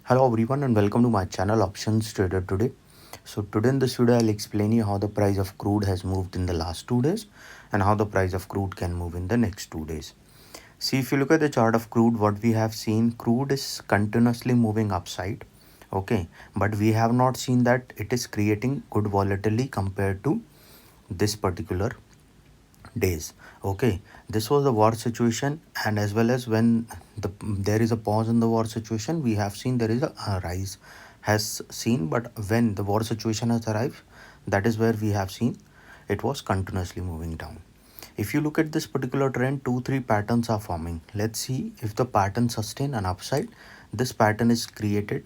Hello everyone and welcome to my channel Options Trader Today. So today in this video I'll explain you how the price of crude has moved in the last 2 days and how the price of crude can move in the next 2 days. See, if you look at the chart of crude, what we have seen, crude is continuously moving upside. Okay, but we have not seen that it is creating good volatility compared to this particular days. Okay, this was the war situation, and as well as when there is a pause in the war situation, we have seen there is a rise has seen, but when the war situation has arrived, that is where we have seen it was continuously moving down. If you look at this particular trend, 2-3 patterns are forming. Let's see if the pattern sustain an upside. This pattern is created,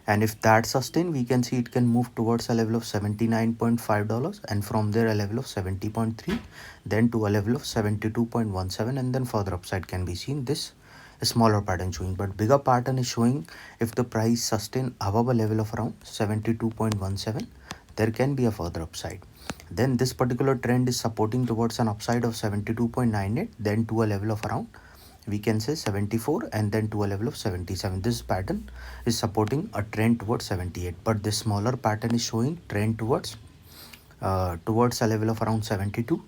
and if that sustain, we can see it can move towards a level of $79.5, and from there a level of 70.3, then to a level of 72.17, and then further upside can be seen. This smaller pattern showing, but bigger pattern is showing if the price sustain above a level of around 72.17, there can be a further upside. Then this particular trend is supporting towards an upside of 72.98, then to a level of around, we can say 74, and then to a level of 77. This pattern is supporting a trend towards 78, but this smaller pattern is showing trend towards a level of around 72.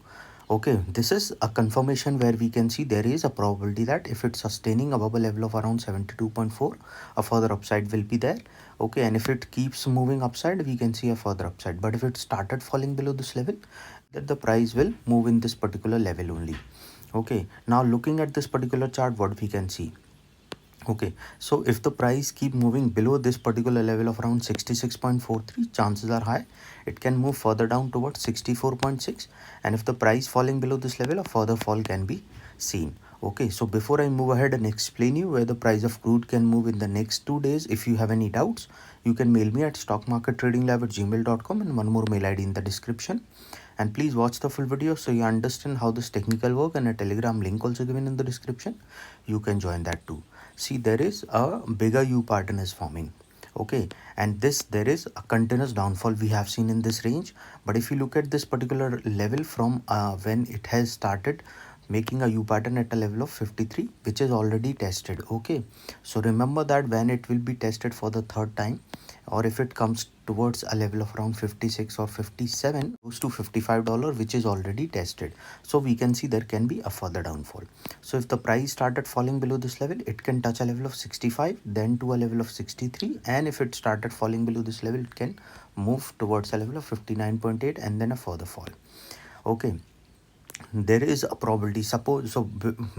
Okay, this is a confirmation where we can see there is a probability that if it's sustaining above a level of around 72.4, a further upside will be there. Okay, and if it keeps moving upside, we can see a further upside. But if it started falling below this level, that the price will move in this particular level only. Okay, now looking at this particular chart, what we can see. Okay, so if the price keep moving below this particular level of around 66.43, chances are high it can move further down towards 64.6, and if the price falling below this level, a further fall can be seen. Okay, so before I move ahead and explain you where the price of crude can move in the next 2 days, if you have any doubts, you can mail me at stockmarkettradinglab@gmail.com, and one more mail ID in the description. And please watch the full video so you understand how this technical work, and a telegram link also given in the description. You can join that too. See, there is a bigger U pattern is forming. Okay, and there is a continuous downfall we have seen in this range. But if you look at this particular level from when it has started making a U pattern at a level of 53, which is already tested. Okay, so remember that when it will be tested for the third time, or if it comes towards a level of around 56 or 57, goes to $55, which is already tested, so we can see there can be a further downfall. So if the price started falling below this level, it can touch a level of 65, then to a level of 63, and if it started falling below this level, it can move towards a level of 59.8 and then a further fall. Okay, there is a probability. Suppose so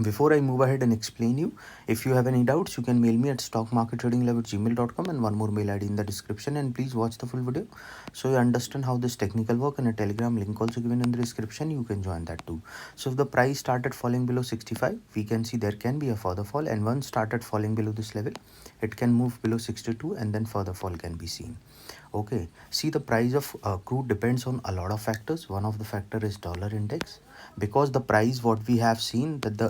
before I move ahead and explain you, if you have any doubts, you can mail me at stockmarkettradinglab@gmail.com, and one more mail ID in the description. And please watch the full video so you understand how this technical work, and a telegram link also given in the description. You can join that too. So if the price started falling below 65, we can see there can be a further fall, and once started falling below this level, it can move below 62, and then further fall can be seen. Okay, see, the price of crude depends on a lot of factors. One of the factor is dollar index, because the price, what we have seen, that the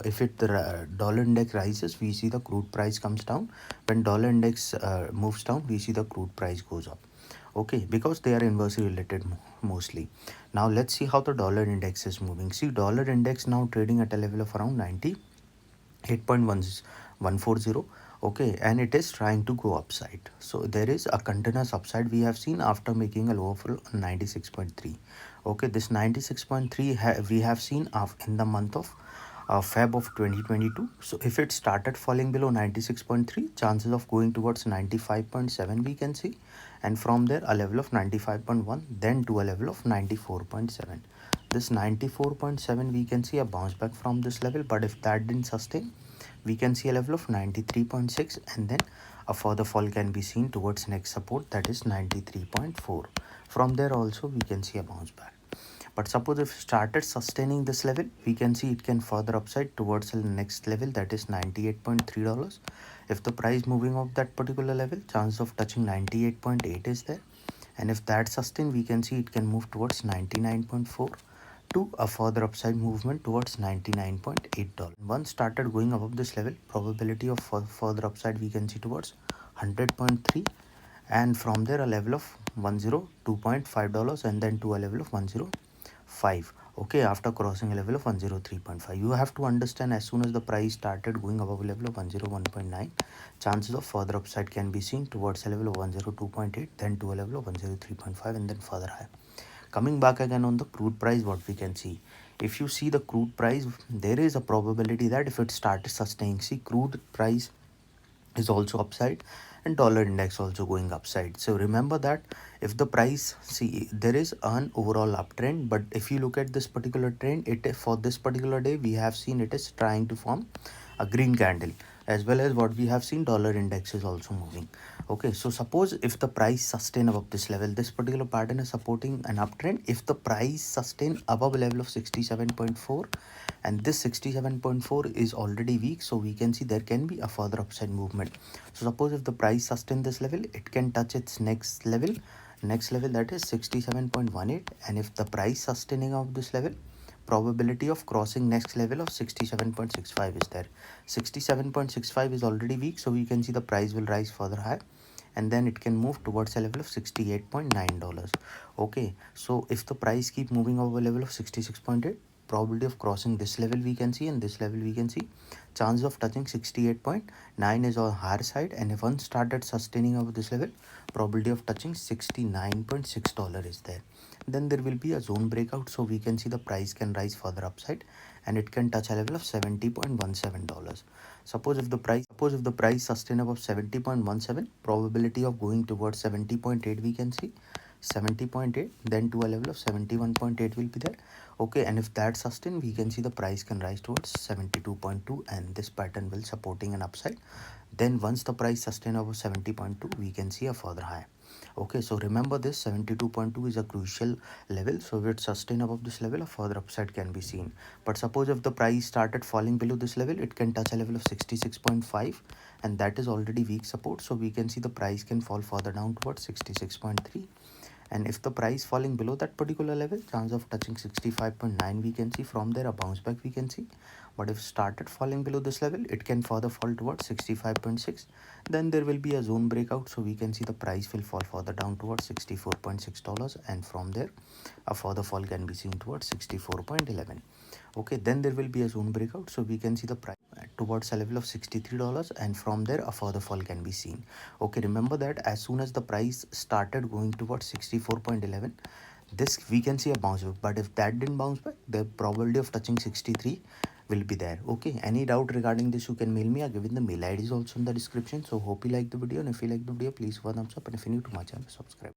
dollar index rises, we see the crude price comes down. When dollar index moves down, we see the crude price goes up. Okay, because they are inversely related mostly. Now let's see how the dollar index is moving. See, dollar index now trading at a level of around 98.140. Okay, and it is trying to go upside. So there is a continuous upside we have seen after making a lower fall on 96.3. Okay, this 96.3 we have seen in the month of Feb of 2022. So if it started falling below 96.3, chances of going towards 95.7 we can see, and from there a level of 95.1, then to a level of 94.7. This 94.7 we can see a bounce back from this level, but if that didn't sustain, we can see a level of 93.6, and then a further fall can be seen towards next support, that is 93.4. From there also we can see a bounce back. But suppose if started sustaining this level, we can see it can further upside towards the next level, that is $98.3. If the price moving up that particular level, chance of touching 98.8 is there, and if that sustain, we can see it can move towards 99.4 to a further upside movement towards $99.8. Once started going above this level, probability of further upside we can see towards 100.3, and from there a level of $102.5, and then to a level of 105. Okay, after crossing a level of 103.5. You have to understand, as soon as the price started going above a level of 101.9, chances of further upside can be seen towards a level of 102.8, then to a level of 103.5, and then further high. Coming back again on the crude price, what we can see, if you see the crude price, there is a probability that if it started sustaining, see, crude price is also upside and dollar index also going upside. So remember that if the price, see, there is an overall uptrend, but if you look at this particular trend, it for this particular day we have seen it is trying to form a green candle, as well as what we have seen, dollar index is also moving. Okay, so suppose if the price sustain above this level, this particular pattern is supporting an uptrend. If the price sustain above a level of 67.4, and this 67.4 is already weak, so we can see there can be a further upside movement. So suppose if the price sustain this level, it can touch its next level, that is 67.18, and if the price sustaining of this level, probability of crossing next level of 67.65 is there. 67.65 is already weak, so we can see the price will rise further high, and then it can move towards a level of $68.9. Okay, so if the price keep moving over a level of 66.8, probability of crossing this level we can see, and this level we can see, chance of touching 68.9 is on higher side, and if one started sustaining over this level, probability of touching $69.6 is there. Then there will be a zone breakout, so we can see the price can rise further upside, and it can touch a level of $70.17. Suppose if the price sustain above 70.17, probability of going towards 70.8 we can see, 70.8, then to a level of 71.8 will be there. Okay, and if that sustain, we can see the price can rise towards 72.2, and this pattern will supporting an upside. Then once the price sustain above 70.2, we can see a further high. Okay, so remember this 72.2 is a crucial level, so if it sustain above this level, a further upside can be seen. But suppose if the price started falling below this level, it can touch a level of 66.5, and that is already weak support, so we can see the price can fall further down towards 66.3. And if the price falling below that particular level, chance of touching 65.9 we can see. From there a bounce back we can see. But if started falling below this level, it can further fall towards 65.6. Then there will be a zone breakout, so we can see the price will fall further down towards $64.6, and from there a further fall can be seen towards 64.11. Okay, then there will be a zone breakout, so we can see the price towards a level of $63, and from there a further fall can be seen. Okay, remember that as soon as the price started going towards 64.11, this we can see a bounce back, but if that didn't bounce back, the probability of touching 63 will be there. Okay, any doubt regarding this, you can mail me. I've given the mail ID is also in the description. So hope you like the video, and if you like the video, please give a thumbs up, and if you're new to my channel, subscribe.